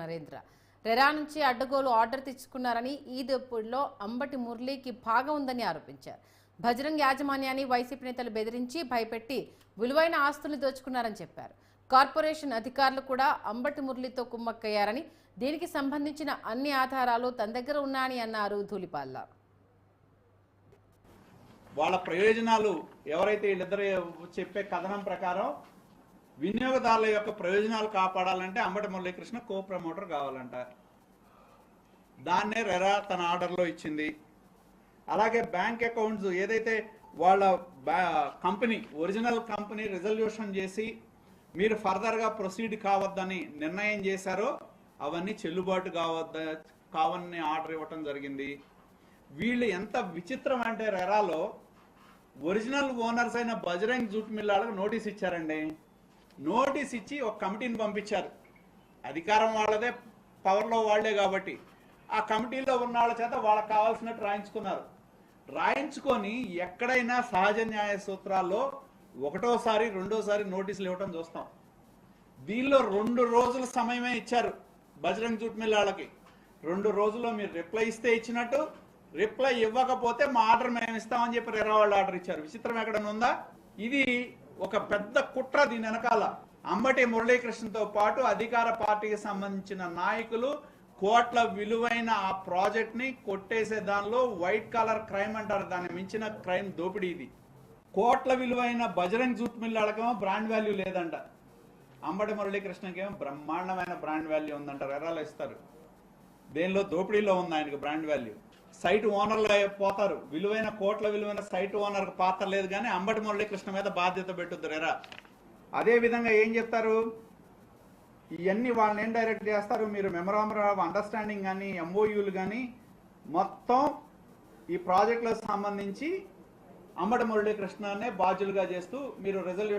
Narendra RERA నుంచి అడ్డగోలు order తెచ్చుకున్నారని ఈ దోపిడీలో అంబటి మురళీకి భాగం ఉందని ఆరోపించారు. భజరంగ్ యాజమాన్యాన్ని వైసీపీ నేతలు బెదిరించి భయపెట్టి విలువైన ఆస్తులు దోచుకున్నారని చెప్పారు. కార్పొరేషన్ అధికారులు కూడా అంబటి మురళీతో కుమ్మక్కయ్యారని, దీనికి సంబంధించిన అన్ని ఆధారాలు తన దగ్గర ఉన్నాయని అన్నారు ధూళిపాల్ల. వాళ్ళ ప్రయోజనాలు ఎవరైతే వీళ్ళిద్దరు చెప్పే కథనం ప్రకారం వినియోగదారుల యొక్క ప్రయోజనాలు కాపాడాలంటే అంబటి మురళీకృష్ణ కో ప్రమోటర్ కావాలంట. దాన్నే రెరా తన ఆర్డర్లో ఇచ్చింది. అలాగే బ్యాంక్ అకౌంట్స్ ఏదైతే వాళ్ళ కంపెనీ ఒరిజినల్ కంపెనీ రిజల్యూషన్ చేసి మీరు ఫర్దర్గా ప్రొసీడ్ కావద్దని నిర్ణయం చేశారో అవన్నీ చెల్లుబాటు కావని ఆర్డర్ ఇవ్వటం జరిగింది. వీళ్ళు ఎంత విచిత్రం అంటే రెరాలో ఒరిజినల్ ఓనర్స్ అయిన బజరంగ్ జూట్ మిల్లాలకు నోటీస్ ఇచ్చారండి. నోటీస్ ఇచ్చి ఒక కమిటీని పంపించారు. అధికారం వాళ్ళదే, పవర్లో వాళ్లే కాబట్టి ఆ కమిటీలో ఉన్న వాళ్ళ చేత వాళ్ళకి కావాల్సినట్టు రాయించుకున్నారు. రాయించుకొని ఎక్కడైనా సహజ న్యాయ సూత్రాల్లో ఒకటోసారి రెండోసారి నోటీసులు ఇవ్వటం చూస్తాం. దీనిలో 2 రోజుల సమయమే ఇచ్చారు బజరంగ్ జూట్ మిల్లాలకి. 2 రోజుల్లో మీరు రిప్లై ఇస్తే ఇచ్చినట్టు, రిప్లై ఇవ్వకపోతే మా ఆర్డర్ మేము ఇస్తామని చెప్పి రెరా వాళ్ళు ఆర్డర్ ఇచ్చారు. విచిత్రం ఎక్కడన్నా ఉందా? ఇది ఒక పెద్ద కుట్ర. దీని వెనకాల అంబటి మురళీకృష్ణతో పాటు అధికార పార్టీకి సంబంధించిన నాయకులు కోట్ల విలువైన ఆ ప్రాజెక్ట్ ని కొట్టేసే దానిలో వైట్ కాలర్ క్రైమ్ అంటారు. దాన్ని మించిన క్రైమ్ దోపిడీ ఇది. కోట్ల విలువైన బజరంగ్ జూట్ మిల్లాలకేమో బ్రాండ్ వాల్యూ లేదంట, అంబటి మురళీకృష్ణకేమో బ్రహ్మాండమైన బ్రాండ్ వాల్యూ ఉందంట. రెరాలు ఇస్తారు. దేనిలో? దోపిడీలో ఉంది ఆయనకు బ్రాండ్ వాల్యూ. సైట్ ఓనర్లు పోతారు. విలువైన కోట్ల విలువైన సైట్ ఓనర్కి పాత్ర లేదు, కానీ అంబటి మురళీకృష్ణ మీద బాధ్యత పెట్టుద్ది రెరా. అదే విధంగా ఏం చెప్తారు, ఇవన్నీ వాళ్ళని ఏం డైరెక్ట్ చేస్తారు, మీరు మెమరాండం ఆఫ్ అండర్స్టాండింగ్ కానీ ఎంఓయూలు కానీ మొత్తం ఈ ప్రాజెక్టులకు సంబంధించి అంబటి మురళీకృష్ణనే బాధ్యులుగా చేస్తూ మీరు రిజల్యూషన్